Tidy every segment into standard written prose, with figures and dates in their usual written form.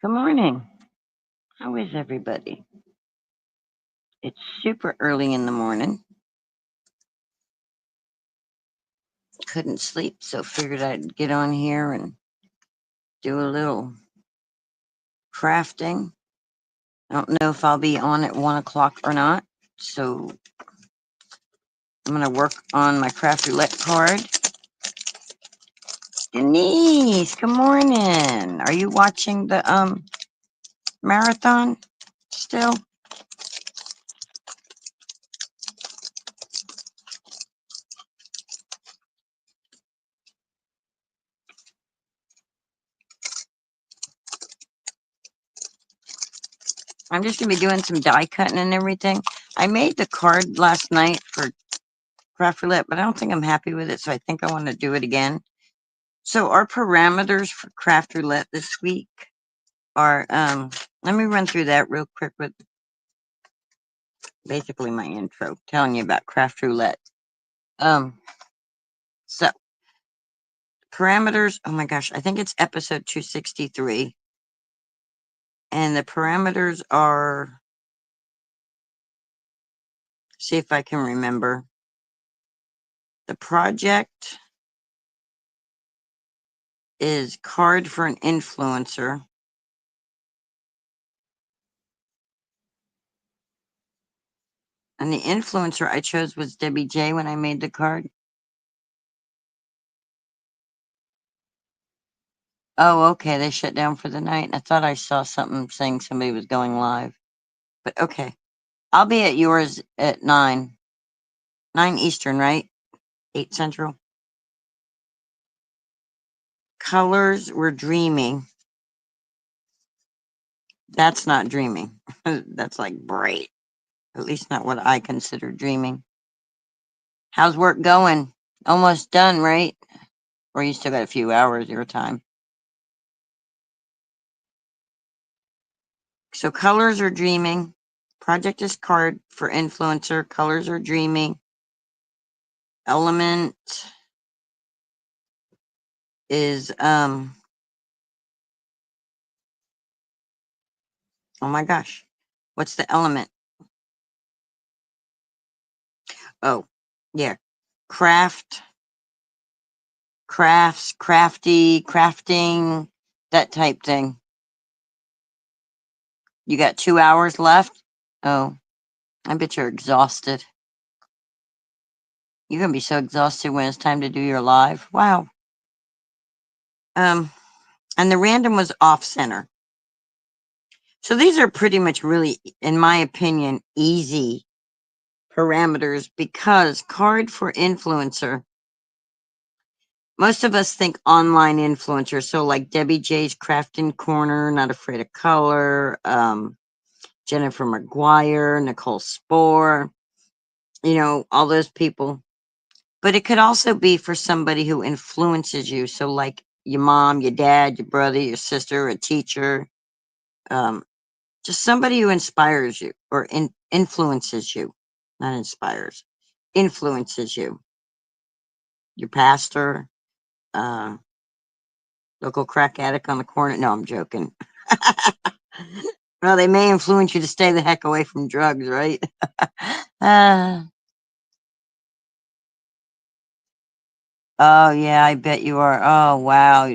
Good morning. How is everybody? It's super early in the morning. Couldn't sleep, so figured I'd get on here and do a little crafting. I don't know if I'll be on at 1 o'clock or not, so I'm gonna work on my craft roulette card. Denise, good morning. Are you watching the marathon still? I'm just gonna be doing some die cutting and everything. I made the card last night for craft roulette, but I don't think I'm happy with it, so I think I want to do it again. So our parameters for craft roulette this week are let me run through that real quick with basically my intro, telling you about craft roulette. Um so parameters, oh my gosh, I think it's episode 263. And the parameters are, see if I can remember. The project is card for an influencer. And the influencer I chose was Debbie J when I made the card. Oh, okay. They shut down for the night. I thought I saw something saying somebody was going live. But okay. I'll be at yours at 9. 9 Eastern, right? 8 Central. Colors were dreaming. That's not dreaming. That's like bright. At least not what I consider dreaming. How's work going? Almost done, right? Or you still got a few hours your time. So colors are dreaming. Project is card for influencer. Colors are dreaming. Element is oh my gosh. What's the element? Oh, yeah. Craft, crafts, crafty, crafting, that type thing. You got 2 hours left? Oh, I bet you're exhausted. You're gonna be so exhausted when it's time to do your live. Wow. Um, and the random was off center. So these are pretty much really, in my opinion, easy parameters because card for influencer. Most of us think online influencer. So like Debbie J's Crafting Corner, Not Afraid of Color, Jennifer McGuire, Nicole Spohr, all those people. But it could also be for somebody who influences you. So, like your mom, your dad, your brother, your sister, a teacher, um, just somebody who inspires you or influences you, not inspires, influences you. Your pastor, uh, local crack addict on the corner. No, I'm joking. Well, they may influence you to stay the heck away from drugs, right? uh, Oh, yeah, I bet you are. Oh, wow.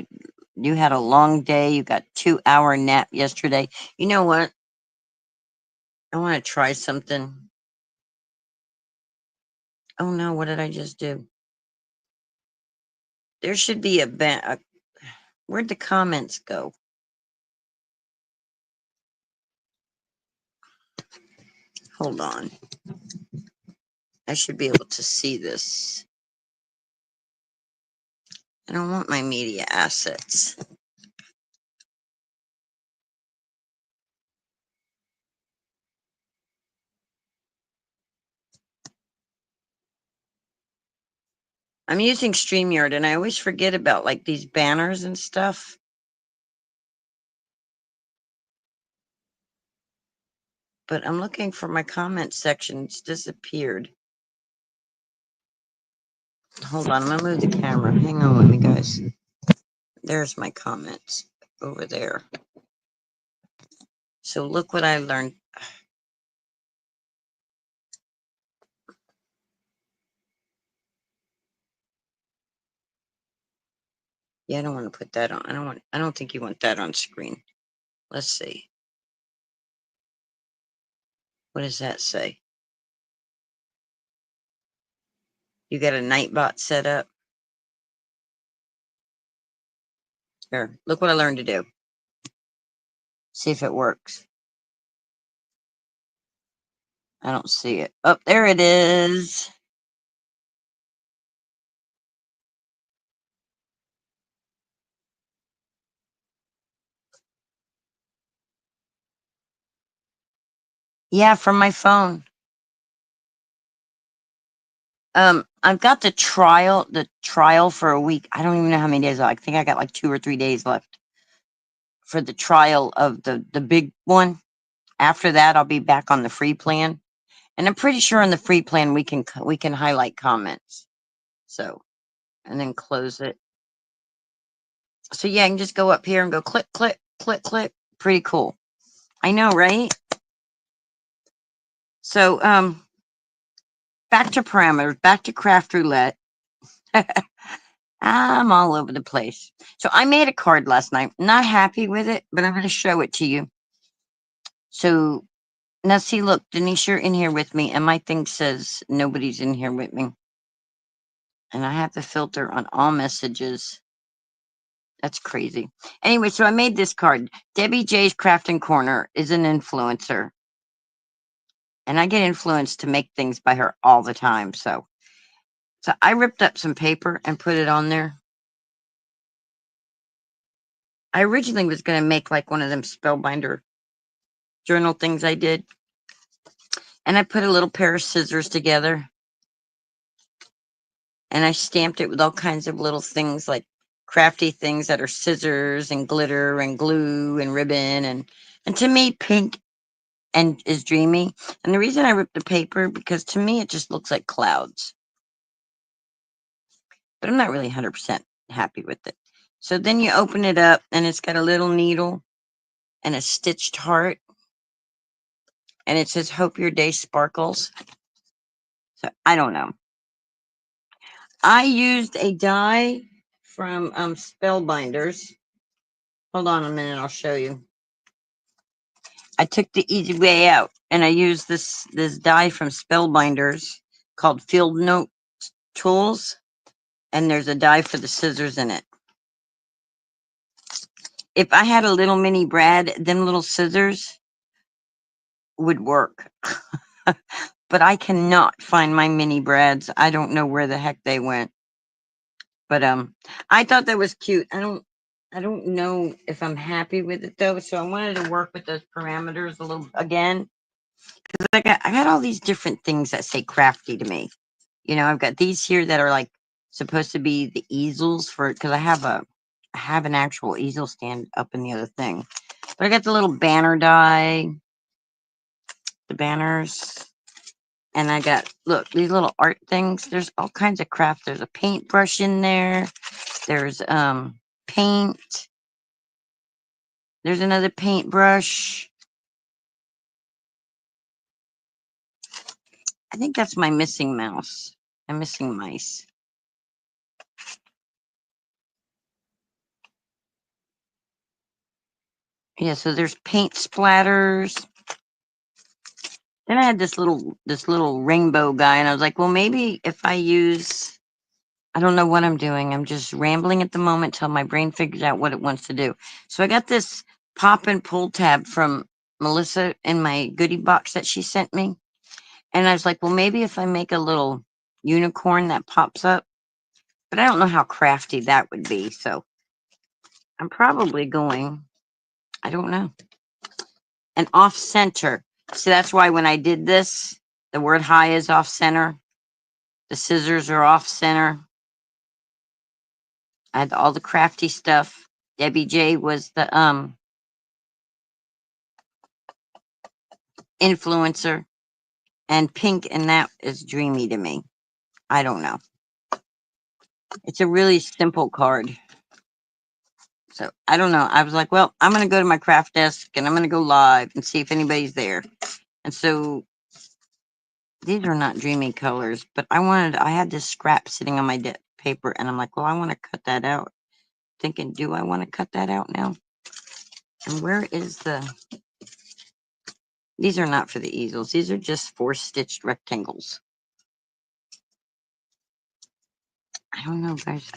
You had a long day. You got 2 hour nap yesterday. You know what? I want to try something. Oh no, what did I just do? There should be where'd the comments go? Hold on. I should be able to see this. I don't want my media assets. I'm using StreamYard and I always forget about like these banners and stuff. But I'm looking for my comment section. It's disappeared. Hold on, I'm gonna move the camera. Hang on with me, guys. There's my comments over there. So look what I learned. Yeah, I don't want to put that on. I don't think you want that on screen. Let's see. What does that say? You got a Nightbot set up? Here, look what I learned to do. See if it works. I don't see it. Oh, there it is. Yeah, from my phone. I've got the trial for a week. I don't even know how many days. I think I got like 2 or 3 days left for the trial of the big one. After that, I'll be back on the free plan, and I'm pretty sure on the free plan we can highlight comments. So, and then close it. So yeah, I can just go up here and go click, click, click, click. Pretty cool. I know, right? So, back to parameters, back to craft roulette. I'm all over the place. So I made a card last night. Not happy with it, but I'm going to show it to you. So now see, look, Denise, you're in here with me, and my thing says nobody's in here with me. And I have the filter on all messages. That's crazy. Anyway, so I made this card. Debbie J's Crafting Corner is an influencer. And I get influenced to make things by her all the time. So I ripped up some paper and put it on there. I originally was going to make like one of them spellbinder journal things I did. And I put a little pair of scissors together. And I stamped it with all kinds of little things like crafty things that are scissors and glitter and glue and ribbon. And to me, pink and is dreamy. And the reason I ripped the paper, because to me, it just looks like clouds. But I'm not really 100% happy with it. So then you open it up and it's got a little needle and a stitched heart. And it says, hope your day sparkles. So I don't know. I used a die from Spellbinders. Hold on a minute, I'll show you. I took the easy way out and I used this die from Spellbinders called Field Note Tools. And there's a die for the scissors in it. If I had a little mini Brad, them little scissors would work. But I cannot find my mini Brads. I don't know where the heck they went. But I thought that was cute. I don't know if I'm happy with it though. So I wanted to work with those parameters a little again. Because I got all these different things that say crafty to me. You know, I've got these here that are like supposed to be the easels for, because I have an actual easel stand up in the other thing. But I got the little banner die, the banners, and I got, look, these little art things. There's all kinds of craft. There's a paintbrush in there. There's paint. There's another paintbrush. I think that's my missing mouse. I'm missing mice. Yeah, so there's paint splatters. Then I had this little rainbow guy, and I was like, well, maybe if I use, I don't know what I'm doing. I'm just rambling at the moment till my brain figures out what it wants to do. So I got this pop and pull tab from Melissa in my goodie box that she sent me. And I was like, well, maybe if I make a little unicorn that pops up, but I don't know how crafty that would be. So I'm probably going, I don't know, an off center. So that's why when I did this, the word high is off center. The scissors are off center. I had all the crafty stuff. Debbie J was the influencer, and pink, and that is dreamy to me. I don't know. It's a really simple card. So I don't know. I was like, well, I'm going to go to my craft desk and I'm going to go live and see if anybody's there. And so these are not dreamy colors, but I had this scrap sitting on my paper and I'm like, well, I want to cut that out. Thinking, do I want to cut that out now? And where is these are not for the easels. These are just 4-stitched rectangles. I don't know, guys.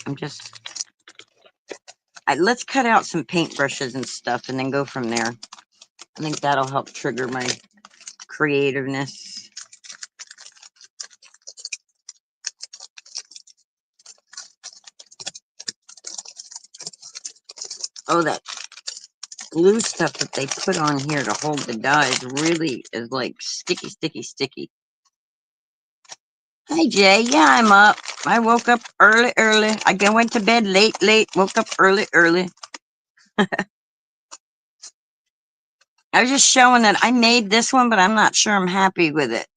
Let's cut out some paintbrushes and stuff and then go from there. I think that'll help trigger my creativeness. Oh, that glue stuff that they put on here to hold the dies really is like sticky, sticky, sticky. Hi, Jay. Yeah, I'm up. I woke up early. I went to bed late. Woke up early. I was just showing that I made this one, but I'm not sure I'm happy with it.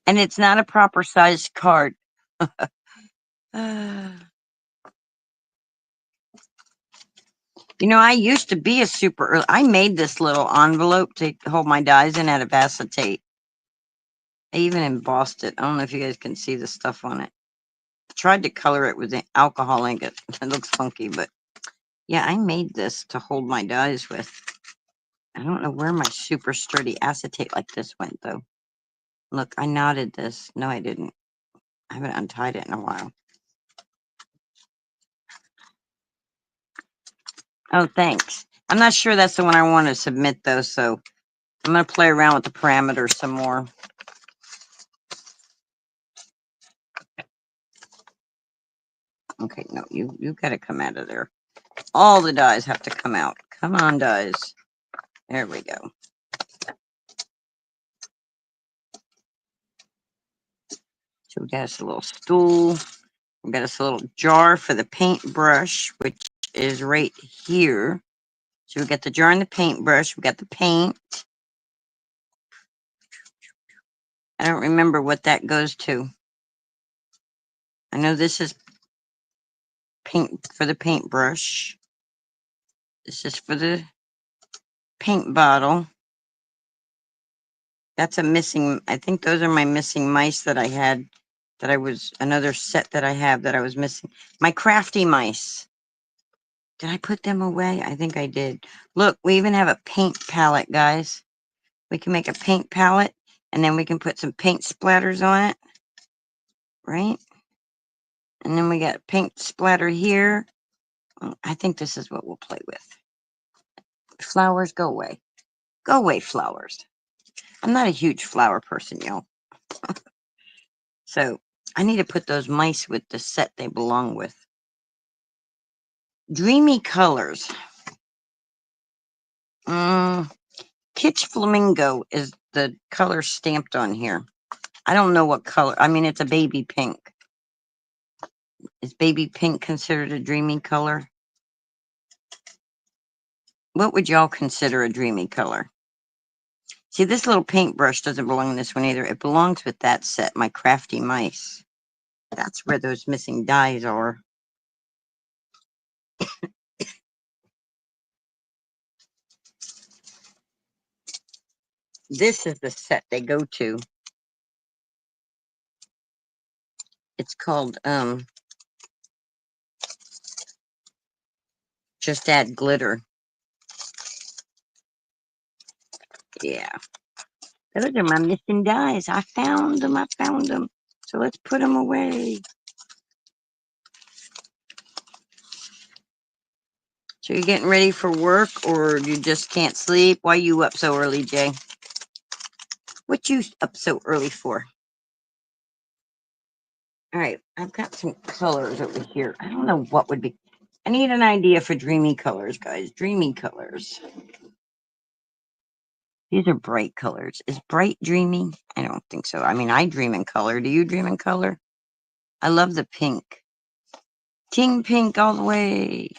And it's not a proper sized card. You know, I used to be a super early. I made this little envelope to hold my dies in out of acetate. I even embossed it. I don't know if you guys can see the stuff on it. I tried to color it with the alcohol ink. It looks funky, but yeah, I made this to hold my dies with. I don't know where my super sturdy acetate like this went, though. Look, I knotted this. No, I didn't. I haven't untied it in a while. Oh, thanks. I'm not sure that's the one I want to submit, though, so I'm going to play around with the parameters some more. Okay, no, you got to come out of there. All the dies have to come out. Come on, dies. There we go. So we got us a little stool. We got us a little jar for the paintbrush, which is right here. So we got the jar and the paintbrush. We got the paint. I don't remember what that goes to. I know this is paint for the paintbrush. This is for the paint bottle. That's a missing, I think those are my missing mice that I had, another set that I have that I was missing. My crafty mice. Did I put them away? I think I did. Look, we even have a paint palette, guys. We can make a paint palette and then we can put some paint splatters on it. Right? And then we got paint splatter here. I think this is what we'll play with. Flowers, go away. Go away, flowers. I'm not a huge flower person, y'all. So I need to put those mice with the set they belong with. Dreamy colors. Kitsch Flamingo is the color stamped on here. I don't know what color. I mean, it's a baby pink. Is baby pink considered a dreamy color? What would y'all consider a dreamy color? See, this little paintbrush doesn't belong in this one either. It belongs with that set, my crafty mice. That's where those missing dies are. This is the set they go to. It's called Just Add Glitter. Yeah. Those are my missing dies. I found them. So let's put them away. So you're getting ready for work or you just can't sleep? Why you up so early, Jay? What you up so early for? All right, I've got some colors over here. I don't know what would be. I need an idea for dreamy colors, guys. Dreamy colors. These are bright colors. Is bright dreamy? I don't think so. I mean, I dream in color. Do you dream in color? I love the pink. Ting pink all the way.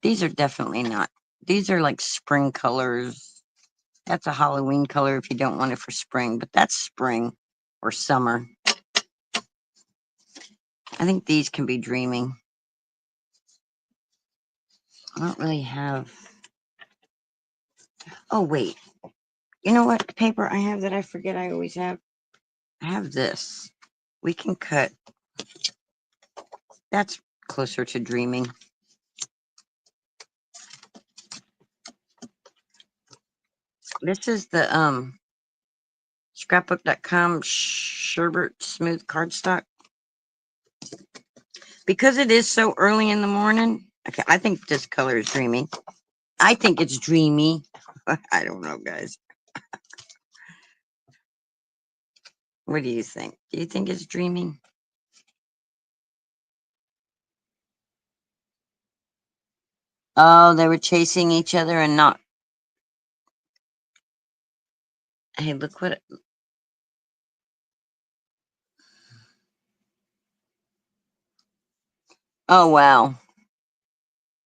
These are definitely not. These are like spring colors. That's a Halloween color if you don't want it for spring, but that's spring or summer. I think these can be dreaming. I don't really have. Oh, wait. You know what paper I have that I forget I always have? I have this. We can cut. That's closer to dreaming. This is the scrapbook.com sherbet smooth cardstock. Because it is so early in the morning, okay, I think this color is dreamy. I think it's dreamy. I don't know, guys. What do you think? Do you think it's dreaming? Oh, they were chasing each other and not. Hey, look what. Oh, wow.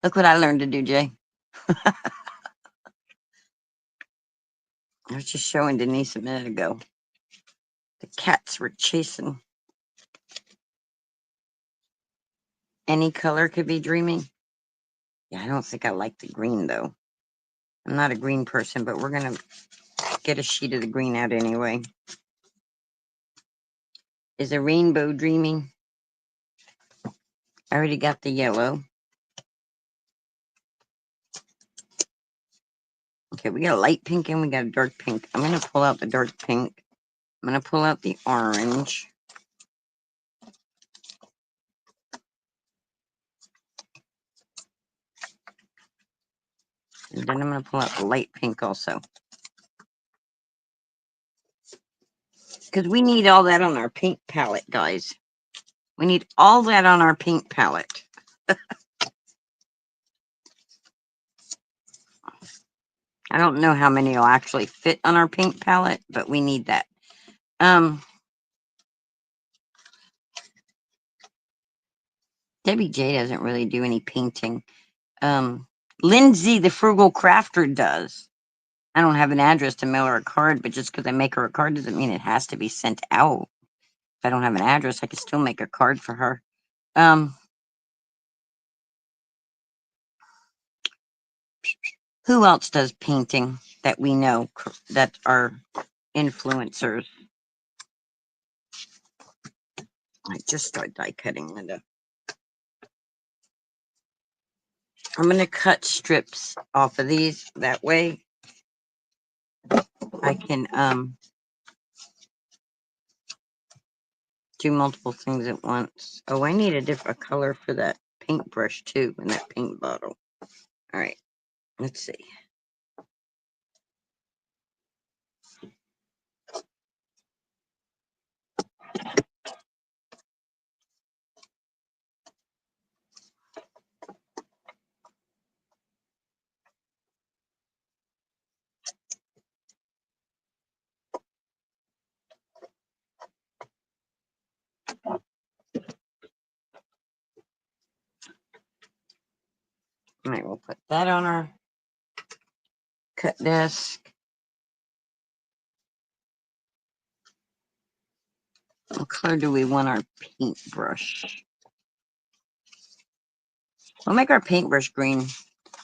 Look what I learned to do, Jay. I was just showing Denise a minute ago. The cats were chasing. Any color could be dreaming. Yeah, I don't think I like the green, though. I'm not a green person, but we're going to get a sheet of the green out anyway. Is a rainbow dreaming? I already got the yellow. Okay, we got a light pink and we got a dark pink. I'm going to pull out the dark pink. I'm going to pull out the orange. And then I'm going to pull out the light pink also. Because we need all that on our paint palette, guys. We need all that on our paint palette. I don't know how many will actually fit on our paint palette, but we need that. Debbie J doesn't really do any painting. Lindsay, the frugal crafter, does. I don't have an address to mail her a card, but just because I make her a card doesn't mean it has to be sent out. If I don't have an address, I can still make a card for her. Who else does painting that we know that are influencers? I just started die cutting, Linda. I'm going to cut strips off of these. That way I can do multiple things at once. Oh, I need a different color for that paintbrush too in that paint bottle. All right, let's see. All right, we'll put that on our cut desk. What color do we want our paintbrush? We'll make our paintbrush green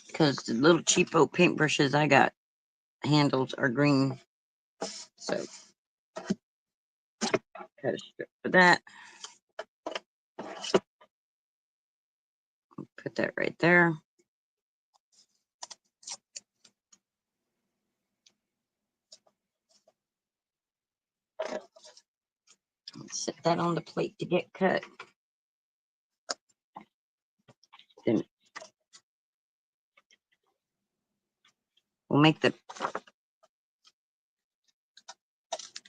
because the little cheapo paintbrushes I got handles are green. So cut a strip for that. Put that right there. Set that on the plate to get cut. Then we'll make the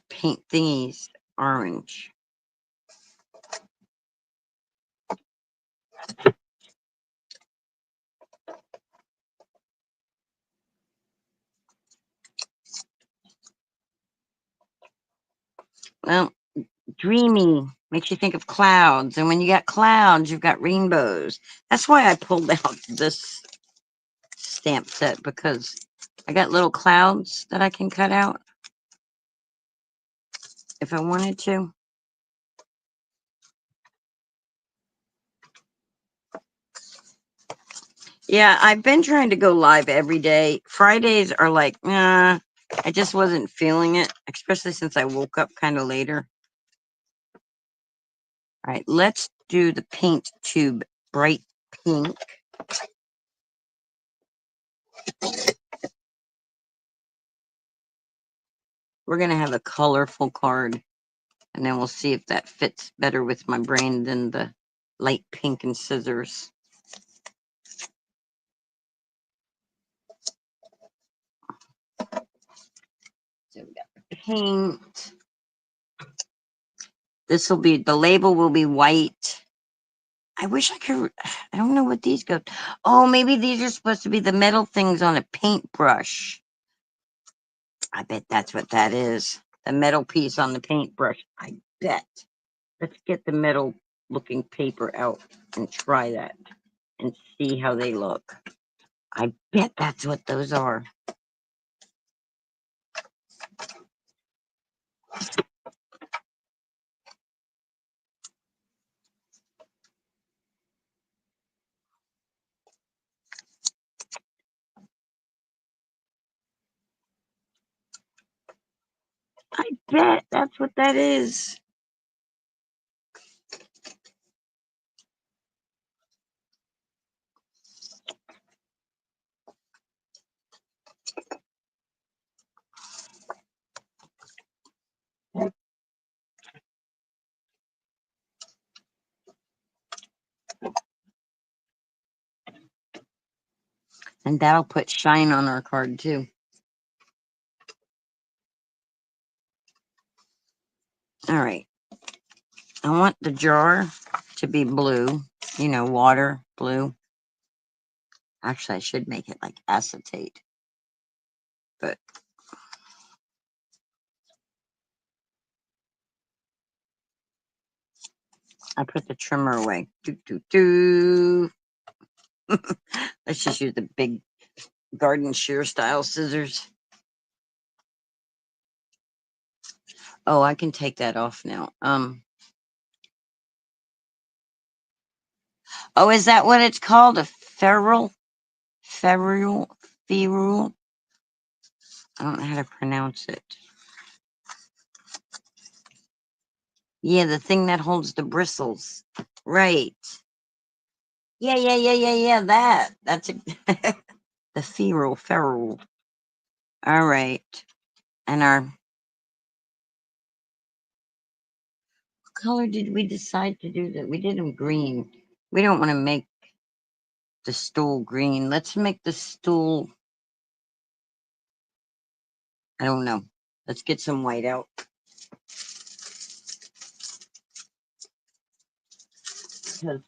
paint thingies orange. Well, dreamy makes you think of clouds. And when you got clouds, you've got rainbows. That's why I pulled out this stamp set, because I got little clouds that I can cut out if I wanted to. Yeah, I've been trying to go live every day. Fridays are like, I just wasn't feeling it, especially since I woke up kind of later. All right, let's do the paint tube bright pink. We're going to have a colorful card, and then we'll see if that fits better with my brain than the light pink and scissors. So we got the paint. This will be, the label will be white. I wish I could, I don't know what these go. Oh, maybe these are supposed to be the metal things on a paintbrush. I bet that's what that is. The metal piece on the paintbrush. I bet. Let's get the metal looking paper out and try that and see how they look. I bet that's what those are. I bet that's what that is. And that'll put shine on our card too. All right. I want the jar to be blue, you know, water, blue. Actually, I should make it like acetate, but I put the trimmer away. Do, do, do. Let's just use the big garden shear style scissors. Oh, I can take that off now. Oh, is that what it's called? A ferrule? Ferrule? Ferrule? I don't know how to pronounce it. Yeah, the thing that holds the bristles. Right. Yeah. That's a, the ferrule. All right. And our what color did we decide to do that? We did them green. We don't want to make the stool green. Let's make the stool, I don't know. Let's get some white out. Because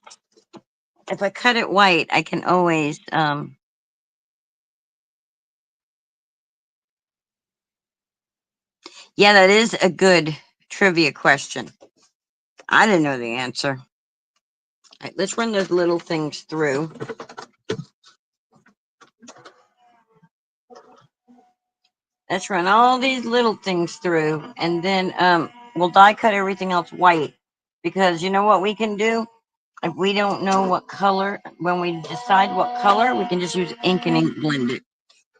if I cut it white, I can always, yeah, that is a good trivia question. I didn't know the answer. All right, let's run those little things through. Let's run all these little things through, and then we'll die cut everything else white. Because you know what we can do? If we don't know what color, when we decide what color, we can just use ink and ink blend it,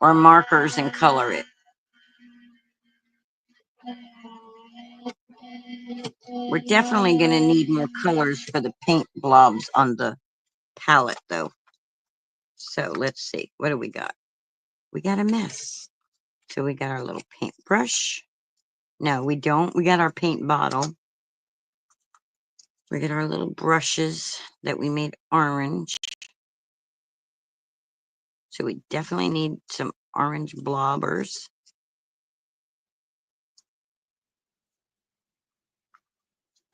or markers and color it. We're definitely going to need more colors for the paint blobs on the palette, though. So let's see. What do we got? We got a mess. So we got our little paintbrush. No, we don't. We got our paint bottle. We got our little brushes that we made orange. So we definitely need some orange blobbers.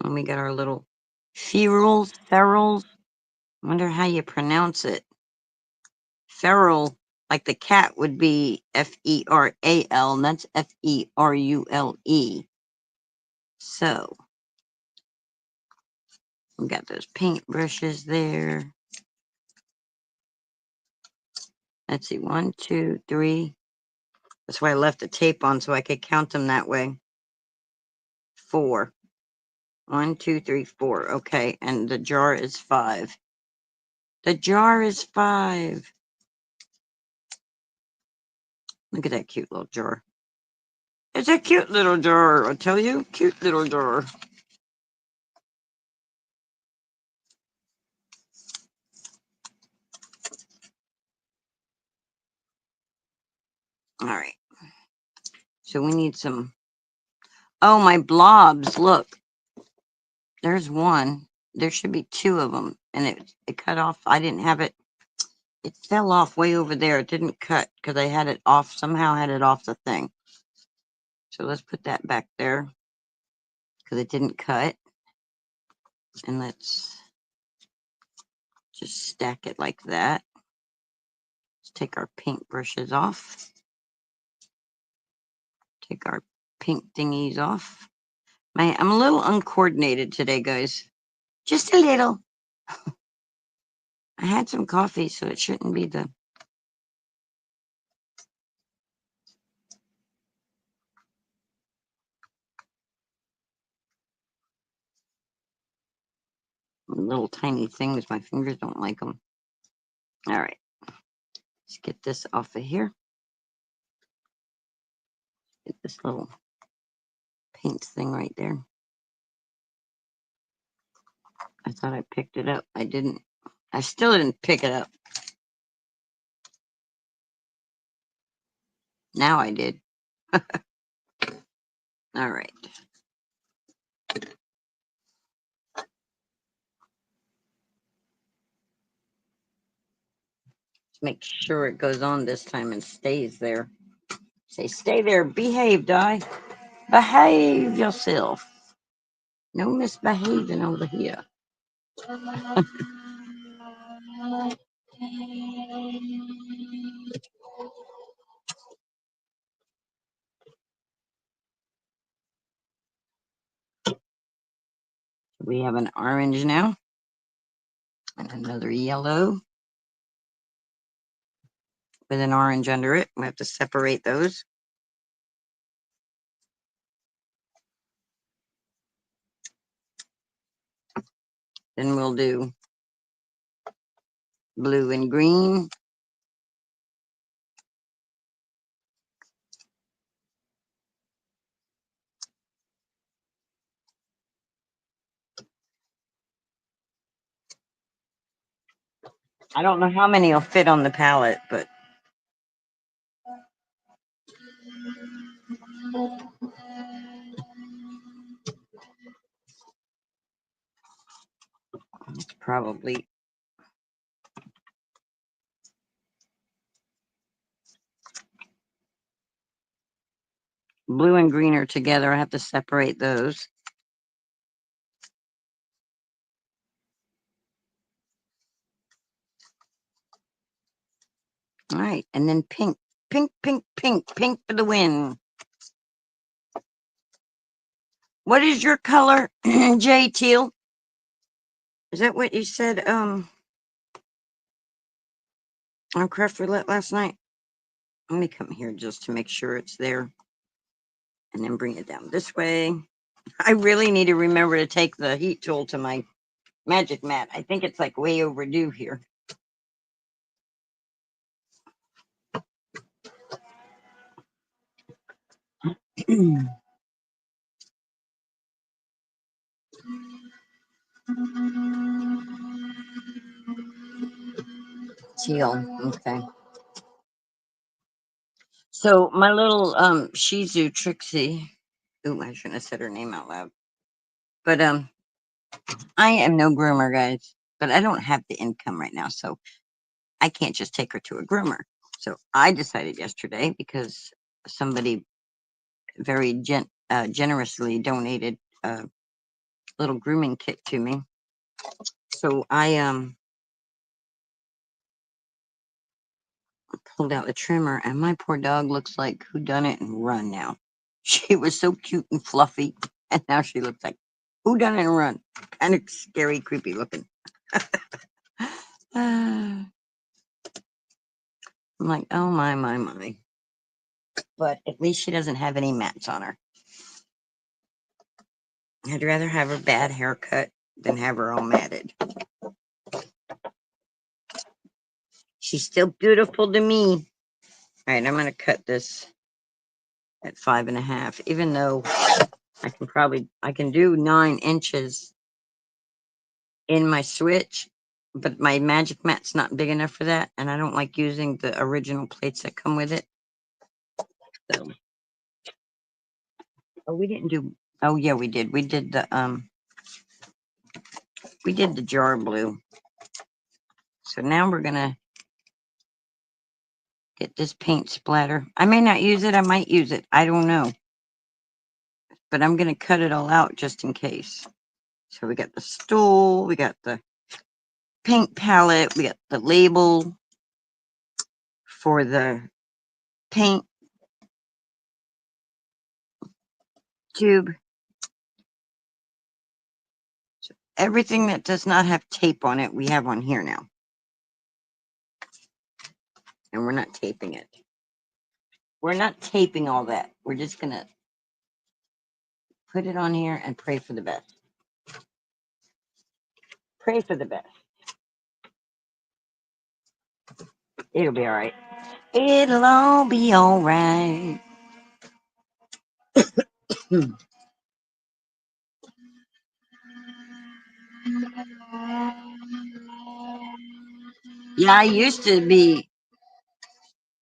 And we got our little ferrules. I wonder how you pronounce it. Feral, like the cat would be Feral, and that's Ferule. So we got those paint brushes there. Let's see, 1, 2, 3. That's why I left the tape on so I could count them that way. 4. 1, 2, 3, 4. Okay, and the jar is 5. The jar is 5. Look at that cute little jar. It's a cute little jar, I'll tell you. Cute little jar. All right. So we need some. Oh, my blobs. Look. There's one. There should be 2 of them. And it cut off. I didn't have it. It fell off way over there. It didn't cut because I had it off. Somehow had it off the thing. So let's put that back there because it didn't cut. And let's just stack it like that. Let's take our pink brushes off. Take our pink thingies off. I'm a little uncoordinated today, guys. Just a little. I had some coffee, so it shouldn't be the... little tiny things. My fingers don't like them. All right. Let's get this off of here. Get this little paint thing right there. I thought I picked it up. I didn't. I still didn't pick it up. Now I did. All right. Let's make sure it goes on this time and stays there. Say, stay there. Behave, Di. Behave yourself. No misbehaving over here. We have an orange now. And another yellow. With an orange under it. We have to separate those. Then we'll do blue and green. I don't know how many will fit on the palette, but it's probably blue and green are together. I have to separate those. All right, and then pink, pink, pink, pink, pink for the win. What is your color, Jay? Teal? Is that what you said on Craft Roulette last night? Let me come here just to make sure it's there. And then bring it down this way. I really need to remember to take the heat tool to my magic mat. I think it's like way overdue here. Teal, okay. So my little Shih Tzu Trixie. Ooh, I shouldn't have said her name out loud. But I am no groomer, guys. But I don't have the income right now, so I can't just take her to a groomer. So I decided yesterday, because somebody very generously donated a little grooming kit to me. So I pulled out the trimmer, and my poor dog looks like who done it and run now. She was so cute and fluffy, and now she looks like who done it and run. Kind of scary, creepy looking. I'm like, oh my. but at least she doesn't have any mats on her. I'd rather have a bad haircut than have her all matted. She's still beautiful to me. All right, I'm going to cut this at 5.5, even though I can do 9 inches in my switch, but my magic mat's not big enough for that, and I don't like using the original plates that come with it. So, oh, we didn't do. Oh yeah, we did. We did the jar blue. So now we're gonna get this paint splatter. I may not use it. I might use it. I don't know. But I'm gonna cut it all out just in case. So we got the stool. We got the paint palette. We got the label for the paint tube. So everything that does not have tape on it, we have on here now. And we're not taping it. We're not taping all that. We're just going to put it on here and pray for the best. Pray for the best. It'll be all right. It'll all be all right. Yeah, I used to be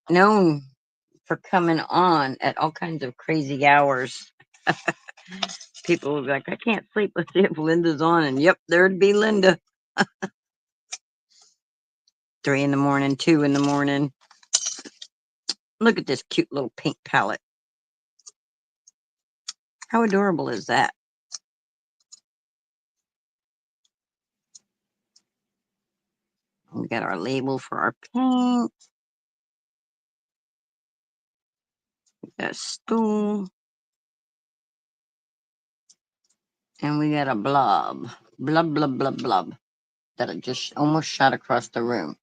known for coming on at all kinds of crazy hours. People would be like, I can't sleep. Let's see if Linda's on. And yep, there'd be Linda. 3 in the morning, 2 in the morning. Look at this cute little pink palette. How adorable is that? We got our label for our paint. We got a stool. And we got a blob. Blub, blub, blub, blub. That I just almost shot across the room.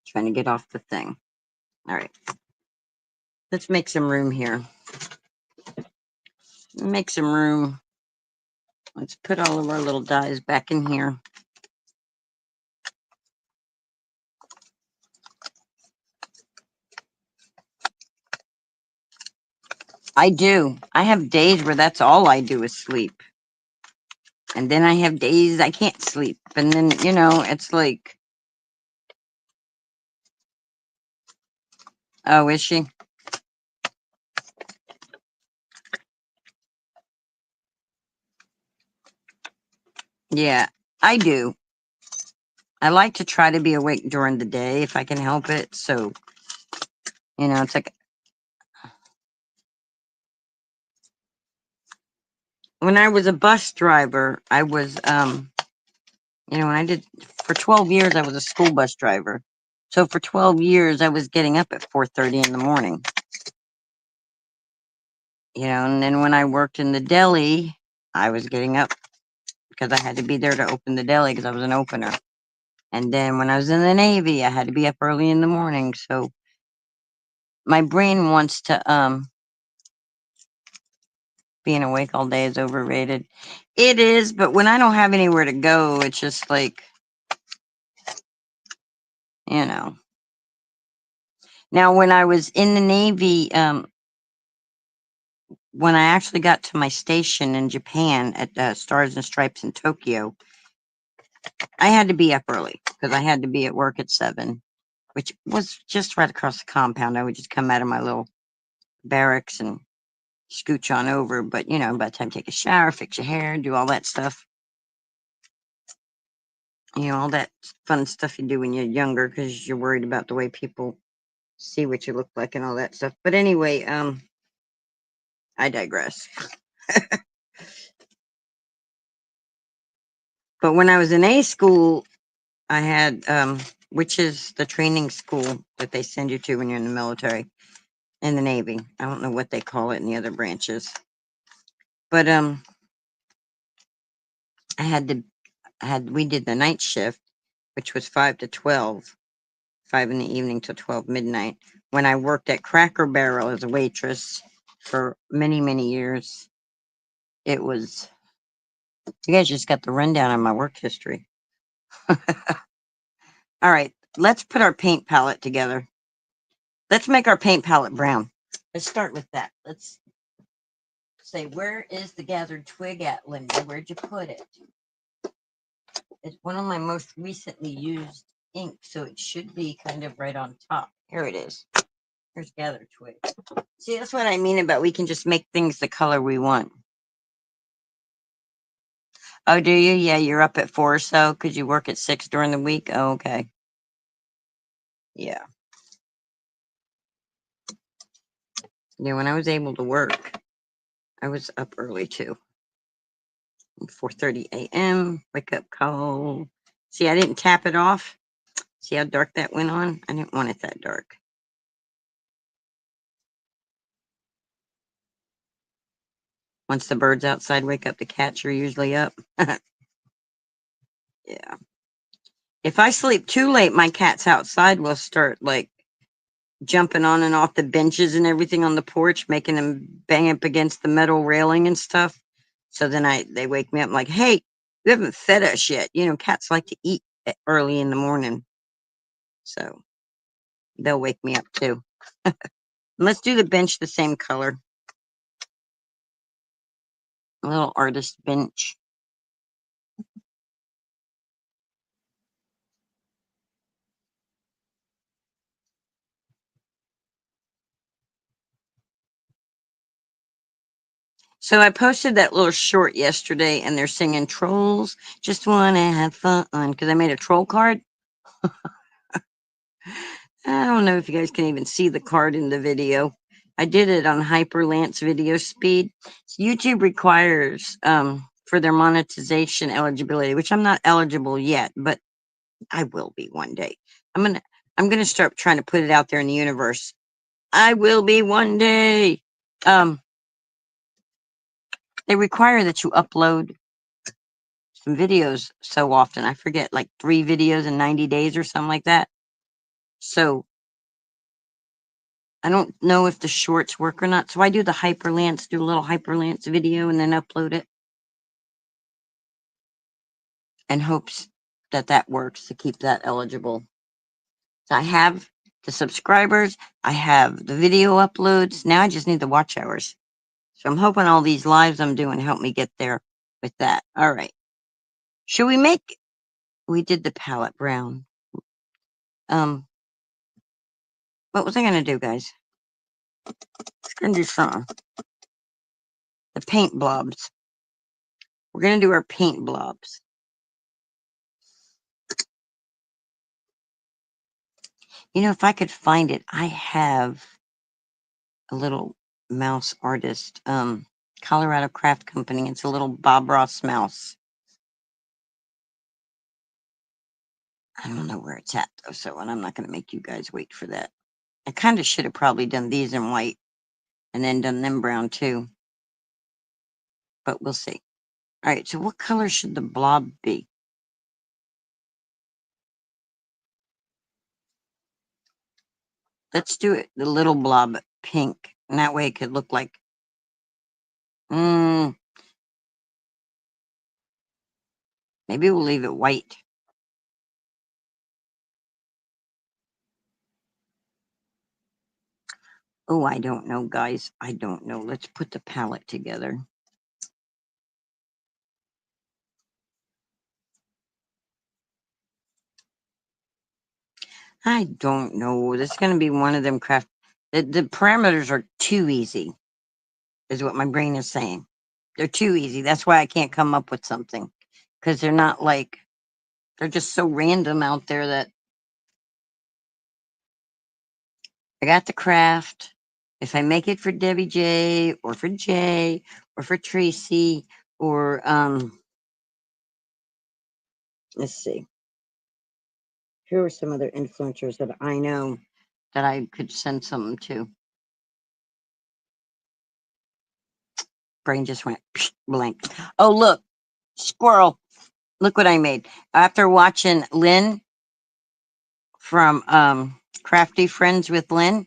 Trying to get off the thing. All right. Let's make some room here. Make some room. Let's put all of our little dies back in here. I do. I have days where that's all I do is sleep. And then I have days I can't sleep. And then, it's like, oh, is she? Yeah, I do. I like to try to be awake during the day if I can help it. So, it's like when I was a bus driver, I was, when I did for 12 years, I was a school bus driver. So for 12 years, I was getting up at 4:30 in the morning. And then when I worked in the deli, I was getting up because I had to be there to open the deli because I was an opener. And then when I was in the Navy, I had to be up early in the morning. So my brain wants to, being awake all day is overrated. It is, but when I don't have anywhere to go, it's just like, you know. Now, when I was in the Navy, when I actually got to my station in Japan at Stars and Stripes in Tokyo, I had to be up early because I had to be at work at 7, which was just right across the compound. I would just come out of my little barracks and scooch on over. But, by the time you take a shower, fix your hair, do all that stuff, all that fun stuff you do when you're younger because you're worried about the way people see what you look like and all that stuff. But anyway, I digress. But when I was in A school, I had, which is the training school that they send you to when you're in the military, in the Navy. I don't know what they call it in the other branches. But we did the night shift, which was 5 to 12, 5 in the evening till 12 midnight. when I worked at Cracker Barrel as a waitress for many, many years. It was, you guys just got the rundown on my work history. All right, let's put our paint palette together. Let's make our paint palette brown. Let's start with that. Let's say, where is the gathered twig at, Linda? Where'd you put it? It's one of my most recently used ink, so it should be kind of right on top. Here it is. Here's gathered twig. See, that's what I mean about we can just make things the color we want. Oh, do you? Yeah, you're up at 4 or so because you work at 6 during the week. Oh, okay. Yeah. Yeah, when I was able to work, I was up early too. 4:30 a.m. Wake up call. See, I didn't tap it off. See how dark that went on? I didn't want it that dark. Once the birds outside wake up, the cats are usually up. Yeah. If I sleep too late, my cats outside will start like jumping on and off the benches and everything on the porch, making them bang up against the metal railing and stuff. So then they wake me up like, hey, you haven't fed us yet. You know, cats like to eat early in the morning. So they'll wake me up too. Let's do the bench the same color. A little artist bench. So I posted that little short yesterday and they're singing trolls. Just want to have fun because I made a troll card. I don't know if you guys can even see the card in the video. I did it on Hyperlance video speed. YouTube requires for their monetization eligibility, which I'm not eligible yet, but I will be one day. I'm gonna start trying to put it out there in the universe. I will be one day. Um, they require that you upload some videos so often. I forget, like 3 videos in 90 days or something like that. So I don't know if the shorts work or not. So I do the Hyperlance, do a little Hyperlance video and then upload it in hopes that that works to keep that eligible. So I have the subscribers, I have the video uploads. Now I just need the watch hours. So I'm hoping all these lives I'm doing help me get there with that. All right. Should we make, we did the palette brown. What was I going to do, guys? I was going to do something. The paint blobs. We're going to do our paint blobs. You know, if I could find it, I have a little mouse artist, Colorado Craft Company. It's a little Bob Ross mouse. I don't know where it's at though, so and I'm not going to make you guys wait for that. I kind of should have probably done these in white and then done them brown too, but we'll see. All right, so what color should the blob be? Let's do it the little blob pink, and that way it could look like. Maybe we'll leave it white. Oh, I don't know, guys. I don't know. Let's put the palette together. I don't know. This is going to be one of them craft. The parameters are too easy, is what my brain is saying. They're too easy. That's why I can't come up with something because they're not like, they're just so random out there that I got the craft. If I make it for Debbie J or for Jay or for Tracy or, let's see. Here are some other influencers that I know that I could send something to. Brain just went blank. Oh, look, squirrel. Look what I made. After watching Lynn from Crafty Friends with Lynn,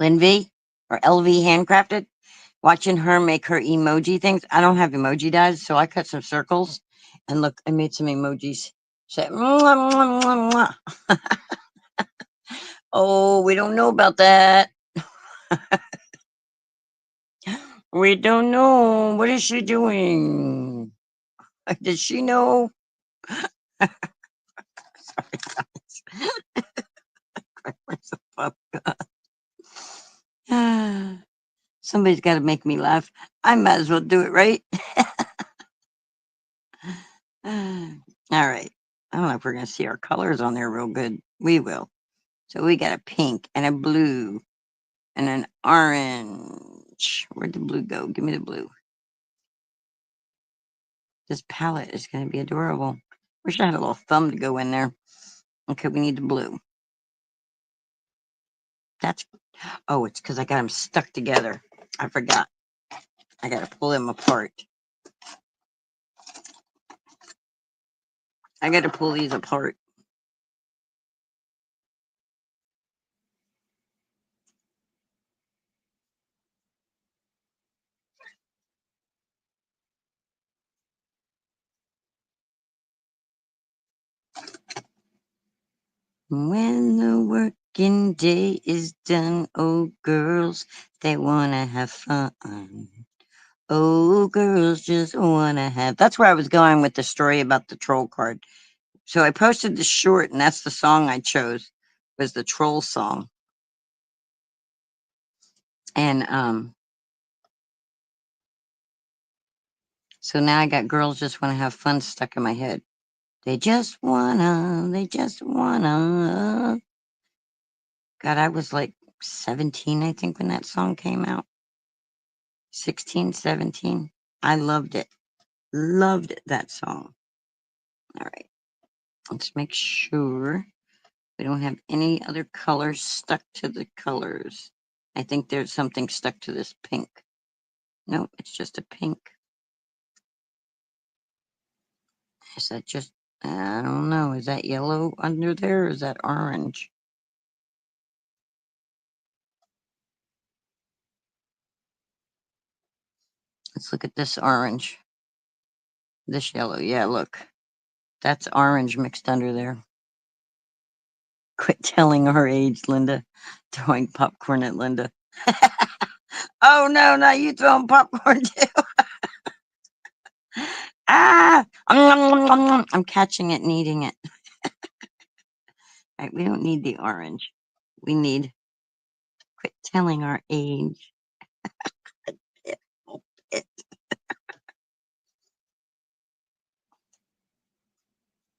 Linv or LV Handcrafted, watching her make her emoji things. I don't have emoji dyes, so I cut some circles and look, I made some emojis. Say, mwah, mwah, mwah, mwah. Oh, we don't know about that. We don't know. What is she doing? Does she know? Somebody's got to make me laugh. I might as well do it, right? All right. I don't know if we're going to see our colors on there real good. We will. So we got a pink and a blue and an orange. Where'd the blue go? Give me the blue. This palette is going to be adorable. Wish I had a little thumb to go in there. Okay, we need the blue. That's, oh, it's because I got them stuck together. I forgot. I got to pull them apart. I got to pull these apart. When the working day is done, oh, girls, they want to have fun. Oh, girls just want to have. That's where I was going with the story about the troll card. So I posted the short, and that's the song I chose, was the troll song. And so now I got girls just want to have fun stuck in my head. They just wanna. God, I was like 17, I think, when that song came out. 16, 17. I loved it. Loved that song. All right. Let's make sure we don't have any other colors stuck to the colors. I think there's something stuck to this pink. Nope, it's just a pink. Is that just, I don't know. Is that yellow under there or is that orange? Let's look at this orange. This yellow. Yeah, look. That's orange mixed under there. Quit telling our age, Linda. Throwing popcorn at Linda. Oh, no, not you throwing popcorn too. Ah, I'm catching it and eating it. Right, we don't need the orange. We need, quit telling our age.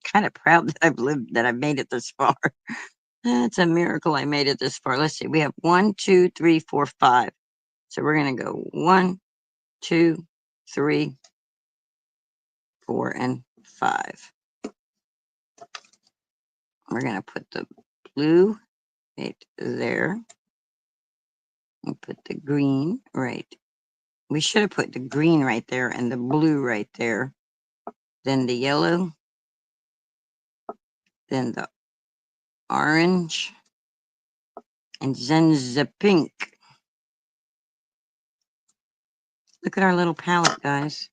Kind of proud that I've lived, that I've made it this far. It's a miracle I made it this far. Let's see. We have 1, 2, 3, 4, 5. So we're going to go 1, 2, 3, 4, and 5. We're going to put the blue right there. And put the green right. We should have put the green right there and the blue right there. Then the yellow. Then the orange. And then the pink. Look at our little palette, guys.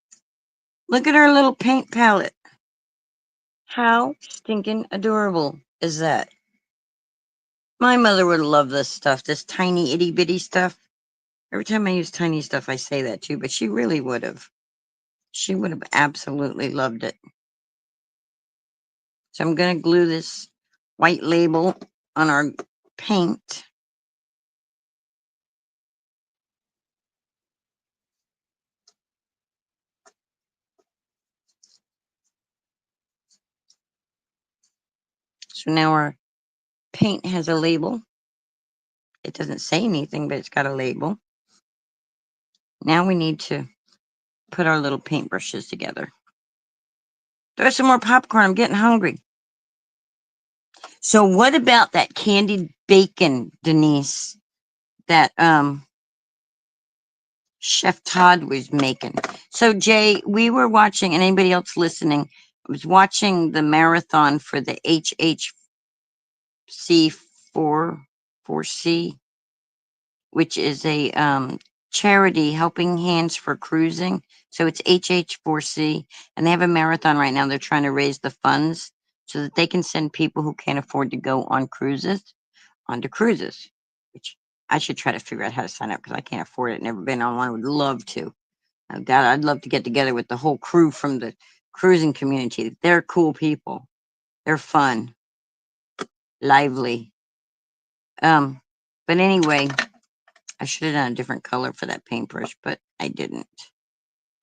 Look at our little paint palette. How stinking adorable is that? My mother would love this stuff, this tiny itty bitty stuff. Every time I use tiny stuff, I say that too, but she really would have. She would have absolutely loved it. So I'm going to glue this white label on our paint. So now our paint has a label. It doesn't say anything, but it's got a label. Now we need to put our little paintbrushes together. There's some more popcorn. I'm getting hungry. So what about that candied bacon, Denise, that Chef Todd was making? So Jay, we were watching, and anybody else listening, was watching the marathon for the HHC 4C which is a charity helping hands for cruising. So it's HH4C, and they have a marathon right now. They're trying to raise the funds so that they can send people who can't afford to go on cruises onto cruises, which I should try to figure out how to sign up because I can't afford it. Never been on one. Would love to. I'd love to get together with the whole crew from the cruising community. They're cool people. They're fun, lively. Um, but anyway, I should have done a different color for that paintbrush, but I didn't.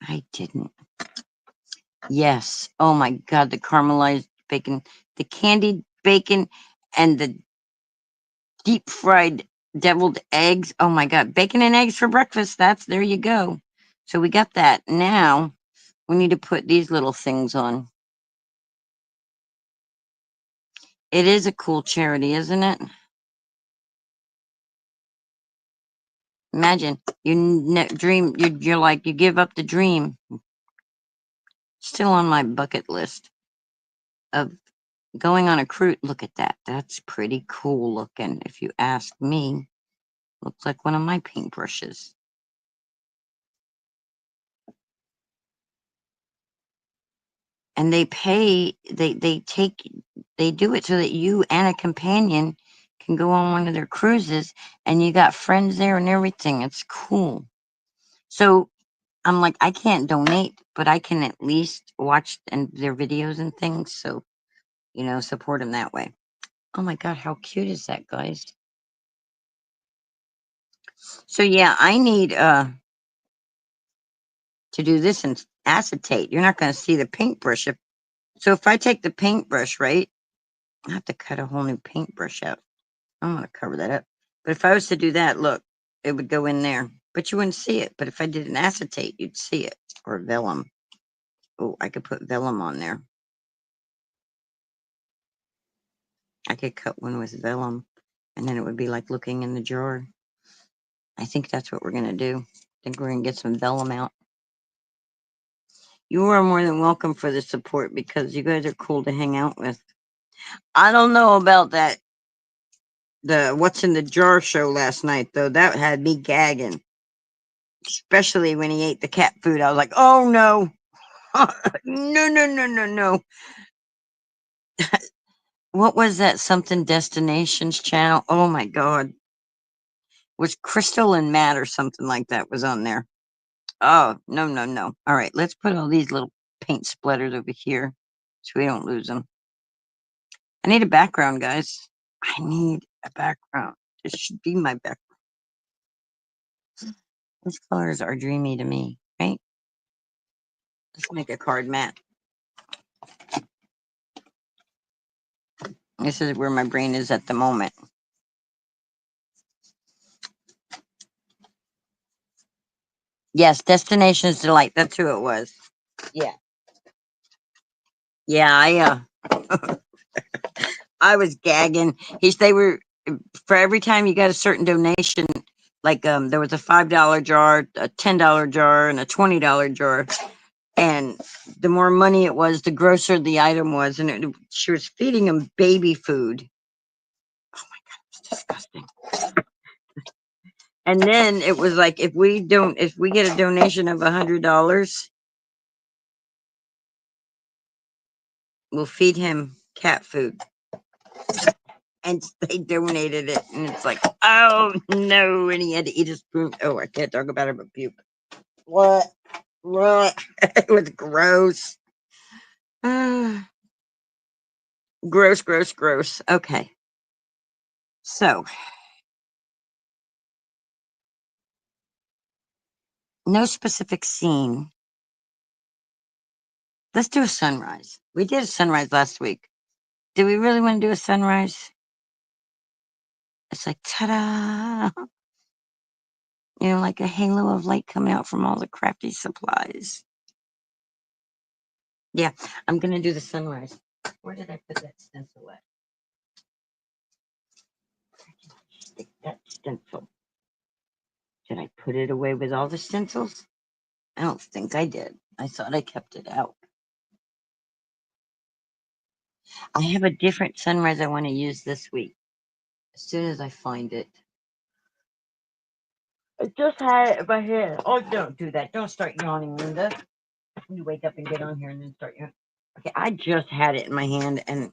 I didn't. Yes. Oh my God, the caramelized bacon, the candied bacon, and the deep fried deviled eggs. Oh my God, bacon and eggs for breakfast. That's there you go. So we got that. Now we need to put these little things on. It is a cool charity, isn't it? Imagine dream. You're like you give up the dream. Still on my bucket list of going on a cruise. Look at that. That's pretty cool looking, if you ask me. Looks like one of my paintbrushes. And they do it so that you and a companion can go on one of their cruises, and you got friends there and everything. It's cool. So I'm like, I can't donate, but I can at least watch and their videos and things. So, support them that way. Oh my God, how cute is that, guys? So yeah, I need to do this in acetate. You're not going to see the paintbrush. So if I take the paintbrush, right, I have to cut a whole new paintbrush out. I'm going to cover that up. But if I was to do that, look, it would go in there, but you wouldn't see it. But if I did an acetate, you'd see it, or vellum. Oh, I could put vellum on there. I could cut one with vellum, and then it would be like looking in the jar. I think that's what we're going to do. I think we're going to get some vellum out. You are more than welcome for the support because you guys are cool to hang out with. I don't know about the What's in the Jar show last night, though. That had me gagging, especially when he ate the cat food. I was like, oh no. No, no, no, no, no. What was that? Something Destinations channel? Oh my God. Was Crystal and Matt or something like that was on there? Oh, no, no, no. All right, let's put all these little paint splatters over here so we don't lose them. I need a background, guys. I need a background. This should be my background. These colors are dreamy to me, right? Let's make a card mat. This is where my brain is at the moment. Yes, Destinations Delight. That's who it was. Yeah. Yeah, I was gagging. They were for every time you got a certain donation, like there was a $5 jar, a $10 jar, and a $20 jar. And the more money it was, the grosser the item was. And she was feeding them baby food. Oh my God, it's disgusting. And then it was like, if we get a donation of $100, we'll feed him cat food. And they donated it, and it's like, oh no! And he had to eat a spoon. Oh, I can't talk about it, but puke. What? What? It was gross. Gross, gross, gross. Okay, so no specific scene. Let's do a sunrise. We did a sunrise last week. Do we really want to do a sunrise? It's like ta-da! Like a halo of light coming out from all the crafty supplies. Yeah, I'm gonna do the sunrise. Where did I put that stencil at? Stick that stencil. Did I put it away with all the stencils? I don't think I did. I thought I kept it out. I have a different sunrise I want to use this week. As soon as I find it. I just had it in my hand. Oh, don't do that. Don't start yawning, Linda. You wake up and get on here and then start yawning. Okay, I just had it in my hand, and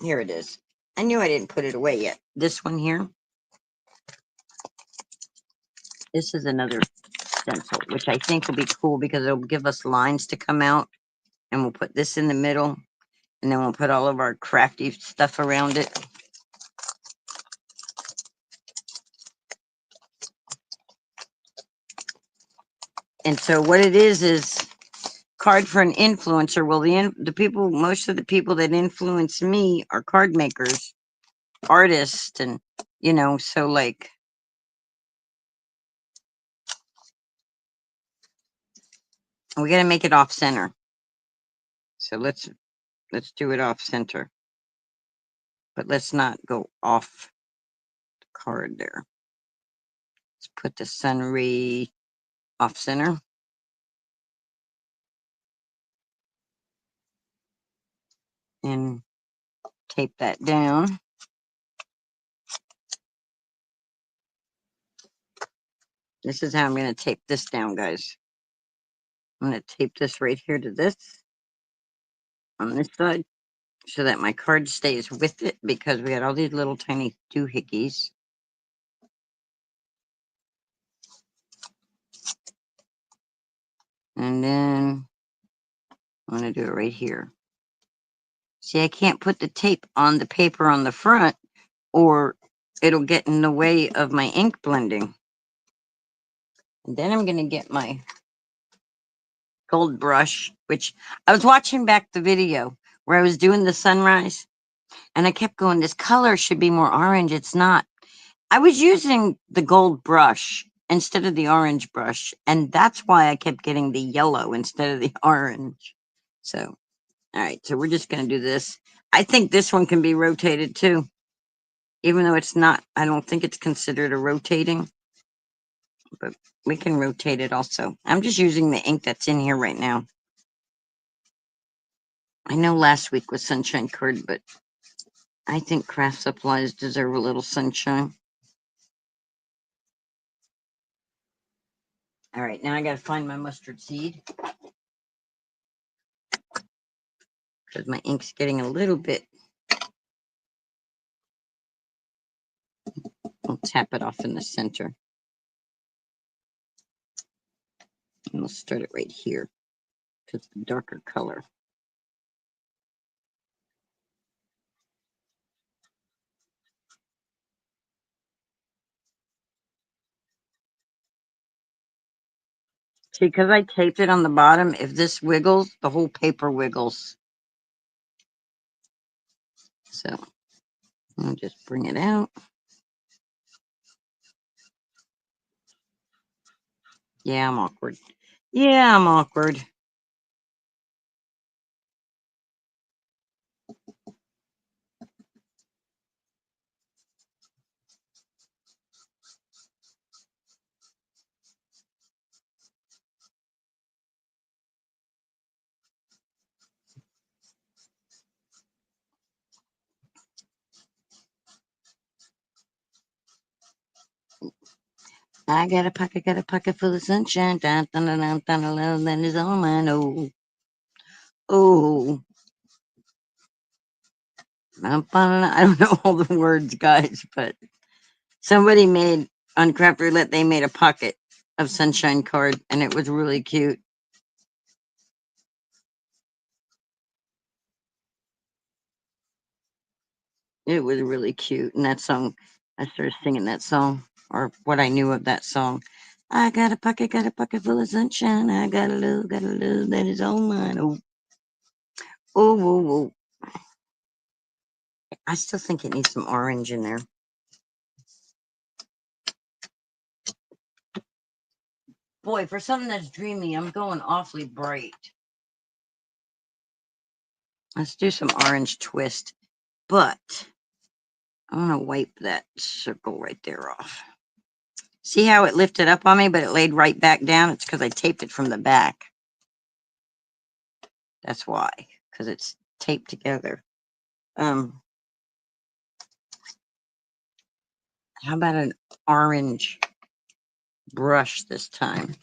here it is. I knew I didn't put it away yet. This one here. This is another stencil, which I think will be cool because it'll give us lines to come out. And we'll put this in the middle, and then we'll put all of our crafty stuff around it. And so what it is card for an influencer. Well, the people, most of the people that influence me are card makers, artists, and so like we got to make it off center. So let's do it off center, but let's not go off the card there. Let's put the sunray off center. And tape that down. This is how I'm going to tape this down, guys. I'm going to tape this right here to this on this side so that my card stays with it because we got all these little tiny doohickeys. And then I'm going to do it right here. See, I can't put the tape on the paper on the front or it'll get in the way of my ink blending. And then I'm going to get my gold brush, which I was watching back the video where I was doing the sunrise and I kept going, this color should be more orange. It's not. I was using the gold brush instead of the orange brush, and that's why I kept getting the yellow instead of the orange. So, all right, so we're just going to do this. I think this one can be rotated too, even though it's not, I don't think it's considered a rotating, but we can rotate it also. I'm just using the ink that's in here right now. I know last week was Sunshine Card, but I think craft supplies deserve a little sunshine. All right, now I got to find my mustard seed because my ink's getting a little bit. I'll tap it off in the center. And we'll start it right here because it's the darker color. See, because I taped it on the bottom, if this wiggles, the whole paper wiggles. So I'll just bring it out. Yeah, I'm awkward. Yeah, I'm awkward. I got a pocket full of sunshine. Dun, dun, dun, dun, dun, dun, dun, then it's all mine. Oh, oh. I don't know all the words, guys, but somebody made on Craft Roulette, they made a pocket of Sunshine Card, and it was really cute. It was really cute. And that song, I started singing that song, or what I knew of that song. I got a pocket full of sunshine. I got a love that is all mine. Oh, oh, oh, oh. I still think it needs some orange in there. Boy, for something that's dreamy, I'm going awfully bright. Let's do some orange twist, but I'm going to wipe that circle right there off. See how it lifted up on me, but it laid right back down? It's because I taped it from the back. That's why, because it's taped together. How about an orange brush this time.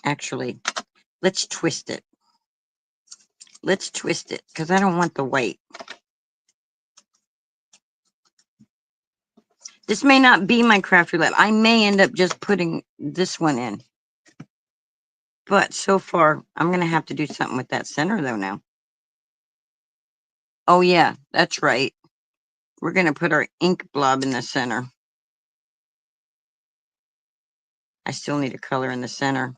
Actually, let's twist it. Let's twist it because I don't want the white. This may not be my craft roulette. I may end up just putting this one in. But so far, I'm going to have to do something with that center though now. Oh yeah, that's right. We're going to put our ink blob in the center. I still need a color in the center.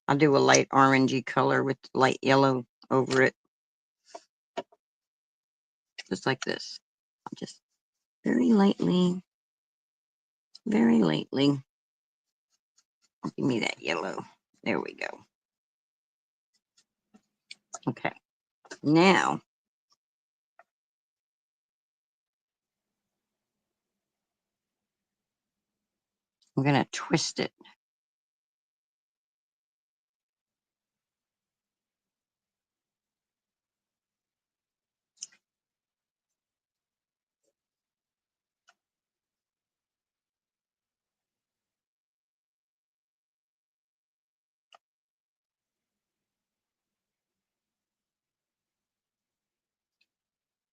I'll do a light orangey color with light yellow over it. Just like this. I'll just very lightly. Give me that yellow. There we go. Okay. Now, I'm going to twist it.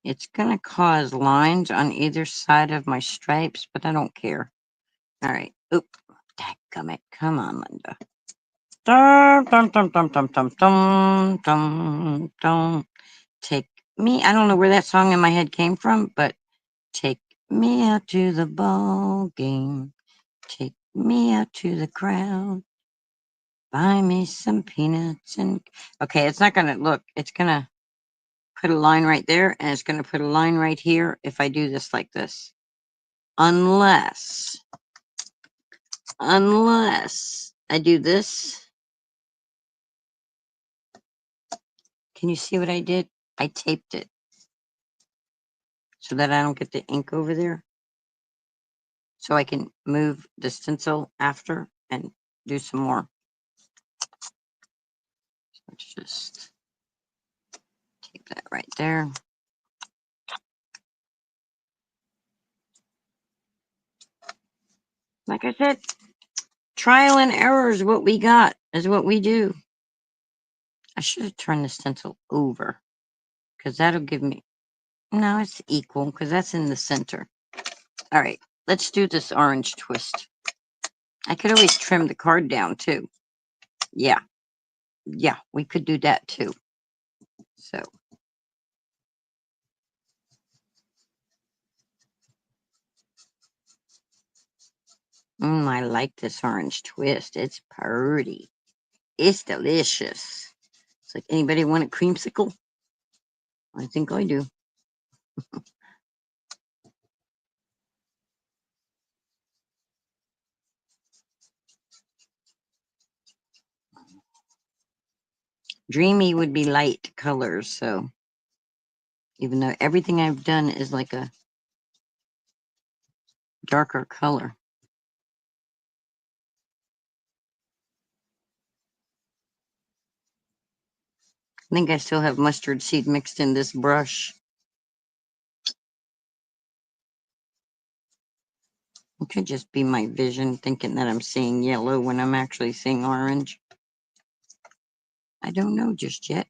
It's going to cause lines on either side of my stripes, but I don't care. All right. Oop. Dadgummit. Come on, Linda. Dum, dum, dum, dum, dum, dum, dum, dum, dum. Take me. I don't know where that song in my head came from, but take me out to the ball game. Take me out to the crowd. Buy me some peanuts and... Okay, it's not going to look. It's going to put a line right there, and it's going to put a line right here if I do this like this. Unless I do this. Can you see what I did? I taped it so that I don't get the ink over there. So I can move the stencil after and do some more. Let's just tape that right there. Like I said, trial and error is what we got, is what we do. I should have turned the stencil over because that'll give me... No, it's equal because that's in the center. All right, let's do this orange twist. I could always trim the card down too. Yeah, we could do that too. So. I like this orange twist. It's pretty. It's delicious. It's like, anybody want a creamsicle? I think I do. Dreamy would be light colors, so even though everything I've done is like a darker color. I think I still have mustard seed mixed in this brush. It could just be my vision thinking that I'm seeing yellow when I'm actually seeing orange. I don't know just yet.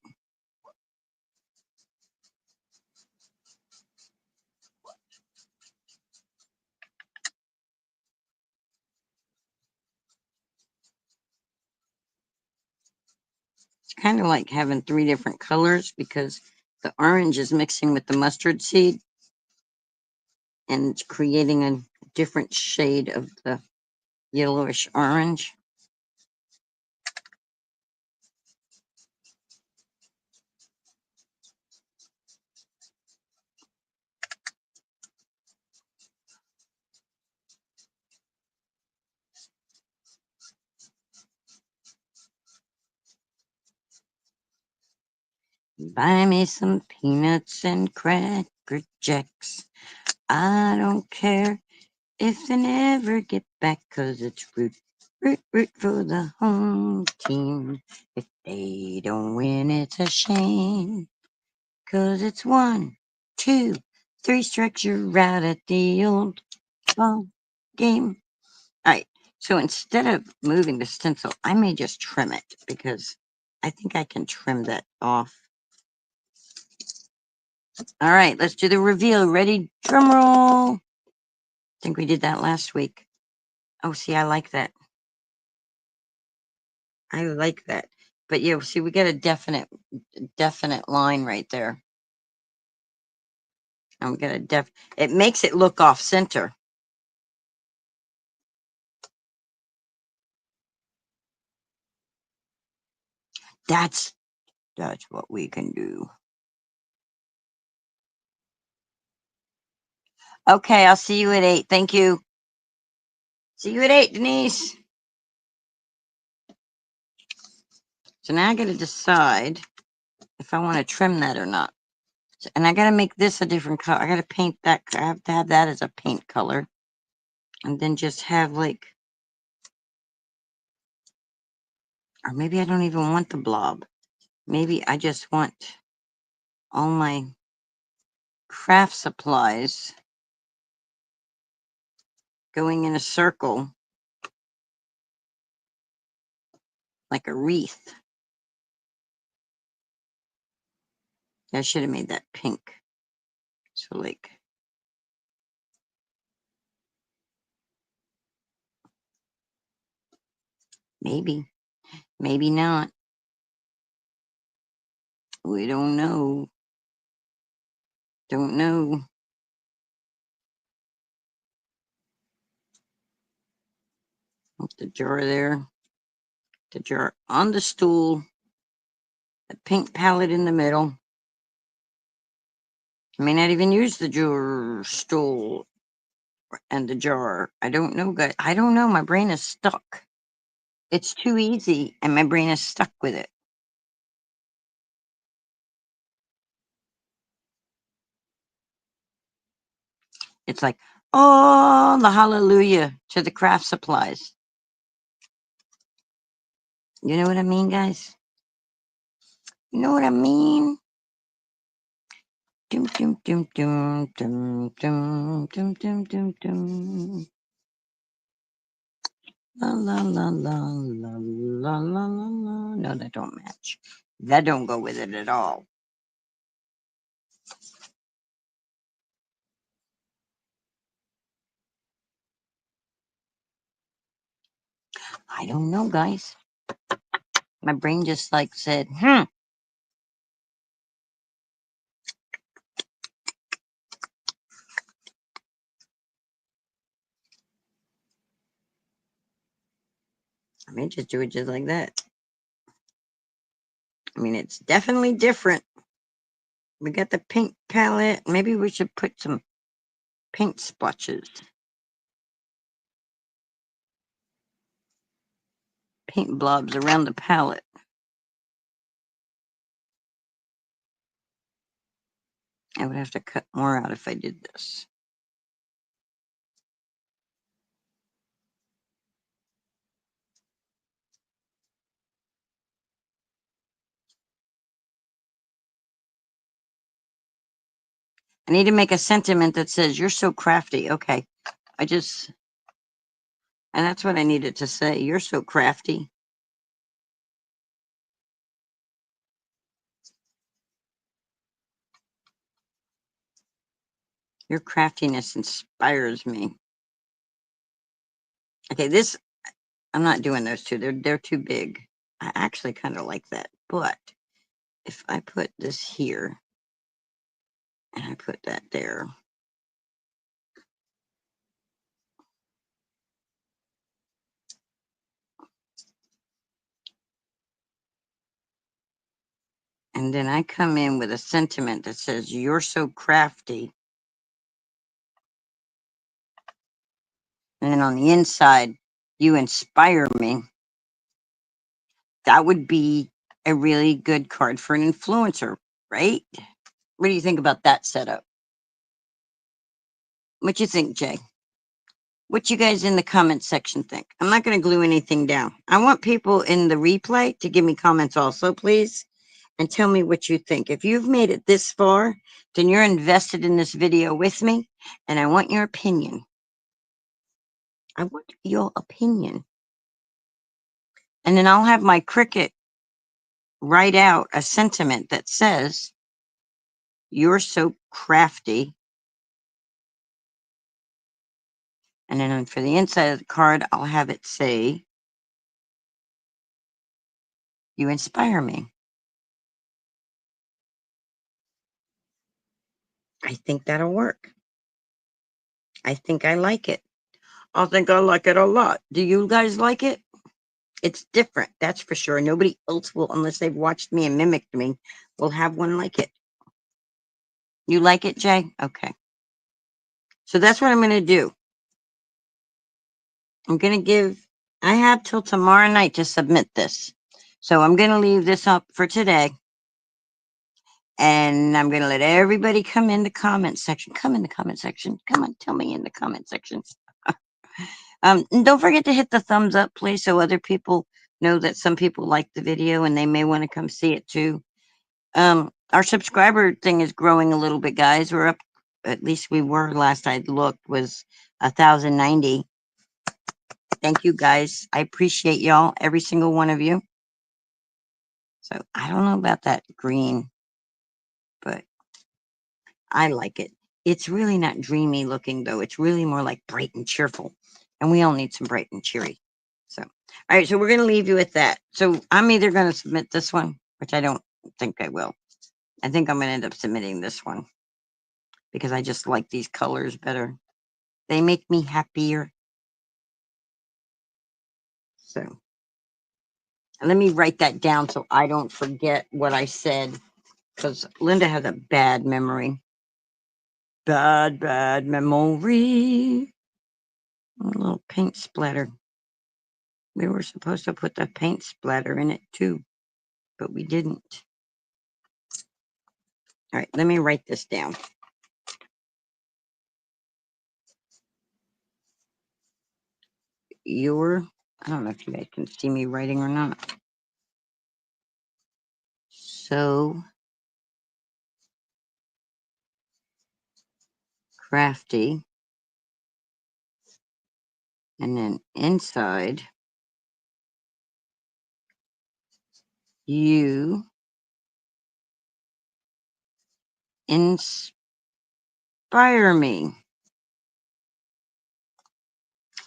It's kind of like having 3 different colors because the orange is mixing with the mustard seed and it's creating a different shade of the yellowish orange. Buy me some peanuts and cracker jacks. I don't care if they never get back, 'cause it's root for the home team. If they don't win, it's a shame, 'cause it's 1, 2, 3 strikes, you're out at the old ball game. All right. So instead of moving the stencil, I may just trim it because I think I can trim that off. All right, let's do the reveal. Ready? Drum roll. I think we did that last week. Oh, see, I like that. I like that. But yeah, see, we got a definite line right there. I'm gonna it makes it look off center. That's what we can do. Okay, I'll see you at 8. Thank you. See you at 8, Denise. So now I gotta decide if I want to trim that or not. And I gotta make this a different color. I gotta paint that. I have to have that as a paint color. And then just have like, or maybe I don't even want the blob. Maybe I just want all my craft supplies going in a circle like a wreath. I should have made that pink. So like, maybe not. We don't know. Don't know. Put the jar there. The jar on the stool. The pink palette in the middle. I may not even use the jar stool and the jar. I don't know, guys. I don't know. My brain is stuck. It's too easy, and my brain is stuck with it. It's like, oh, the hallelujah to the craft supplies. You know what I mean, guys? You know what I mean? Dum dum dum dum dum dum dum dum dum dum. La la la la la la la la la. No, that don't match. That don't go with it at all. I don't know, guys. My brain just like said, I may just do it just like that. I mean, it's definitely different. We got the pink palette. Maybe we should put some paint splotches. Paint blobs around the palette. I would have to cut more out if I did this. I need to make a sentiment that says, you're so crafty. Okay. And that's what I needed to say. You're so crafty. Your craftiness inspires me. Okay, I'm not doing those two. They're too big. I actually kind of like that. But if I put this here and I put that there, and then I come in with a sentiment that says, you're so crafty. And then on the inside, you inspire me. That would be a really good card for an influencer, right? What do you think about that setup? What you think, Jay? What you guys in the comment section think? I'm not going to glue anything down. I want people in the replay to give me comments also, please, and tell me what you think. If you've made it this far, then you're invested in this video with me, and I want your opinion. I want your opinion. And then I'll have my Cricut write out a sentiment that says, "You're so crafty." And then for the inside of the card, I'll have it say, "You inspire me." I think that'll work. I think I like it. I think I like it a lot. Do you guys like it? It's different, that's for sure. Nobody else will, unless they've watched me and mimicked me, will have one like it. You like it, Jay? Okay. So that's what I'm going to do. I'm going to give, I have till tomorrow night to submit this. So I'm going to leave this up for today. And I'm going to let everybody come in the comment section. Come in the comment section. Come on, tell me in the comment section. And don't forget to hit the thumbs up, please, so other people know that some people like the video and they may want to come see it too. Our subscriber thing is growing a little bit, guys. We're up, at least we were last I looked, was 1,090. Thank you, guys. I appreciate y'all, every single one of you. So I don't know about that green, but I like it. It's really not dreamy looking, though. It's really more like bright and cheerful. And we all need some bright and cheery. So, all right. So we're going to leave you with that. So I'm either going to submit this one, which I don't think I will. I think I'm going to end up submitting this one because I just like these colors better. They make me happier. So let me write that down so I don't forget what I said, because Linda has a bad memory. Bad memory. A little paint splatter. We were supposed to put the paint splatter in it too, but we didn't. All right, let me write this down. I don't know if you guys can see me writing or not. So crafty. And then inside, you inspire me.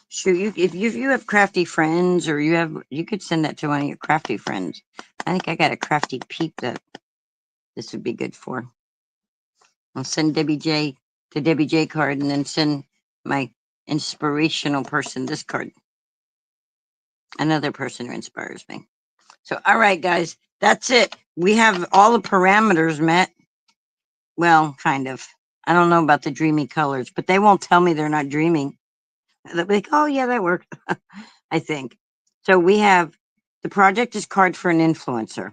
Sure, if you have crafty friends, or you could send that to one of your crafty friends. I think I got a crafty peep that this would be good for. I'll send Debbie J the Debbie J card, and then send my inspirational person this card. Another person who inspires me. So, all right, guys, that's it. We have all the parameters met. Well, kind of. I don't know about the dreamy colors, but they won't tell me they're not dreaming. They'll be like, "Oh yeah, that worked." I think. So we have, the project is card for an influencer.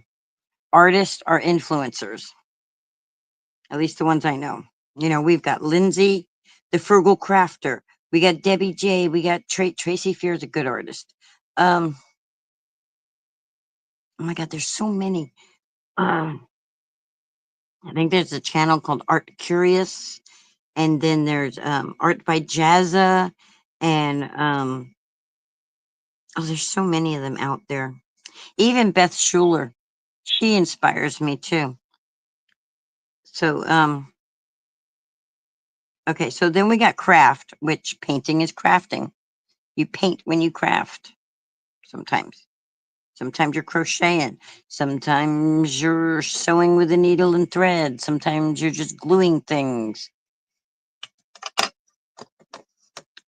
Artists are influencers, at least the ones I know. You know, we've got Lindsay, the frugal crafter. We got Debbie J. We got Tracy Fear is a good artist. Oh my God, there's so many. I think there's a channel called Art Curious, and then there's Art by Jazza, and oh, there's so many of them out there. Even Beth Schuler, she inspires me too. So okay, so then we got craft, which painting is crafting. You paint when you craft sometimes. Sometimes you're crocheting. Sometimes you're sewing with a needle and thread. Sometimes you're just gluing things,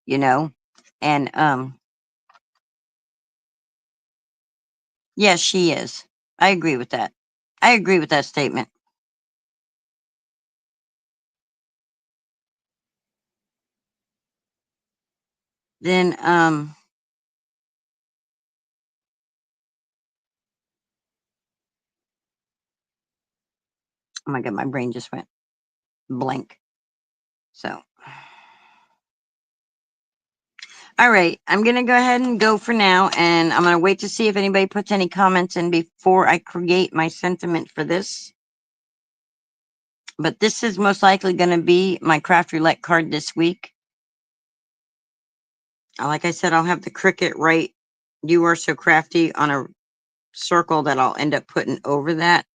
you know? And yes, she is. I agree with that. I agree with that statement. Then oh my God, my brain just went blank. So all right, I'm going to go ahead and go for now, and I'm going to wait to see if anybody puts any comments in before I create my sentiment for this. But this is most likely going to be my craft roulette card this week. Like I said, I'll have the Cricut write "You Are So Crafty" on a circle that I'll end up putting over that.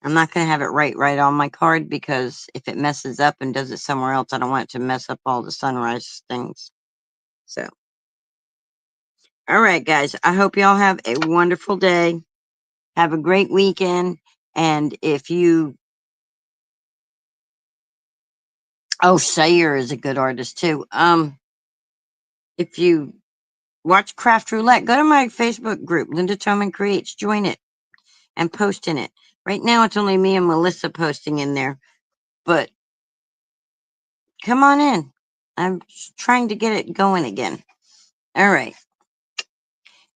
I'm not going to have it right on my card because if it messes up and does it somewhere else, I don't want it to mess up all the sunrise things. So, all right, guys. I hope y'all have a wonderful day. Have a great weekend. And if you, oh, Sayer is a good artist too. If you watch Craft Roulette, go to my Facebook group, Linda Toman Creates, join it and post in it. Right now, it's only me and Melissa posting in there, but come on in. I'm trying to get it going again. All right.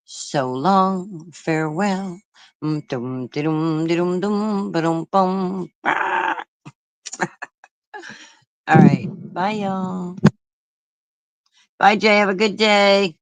So long, farewell. Dum, dum, dum, dum, ba-dum, bum. Ah. All right. Bye, y'all. Bye, Jay. Have a good day.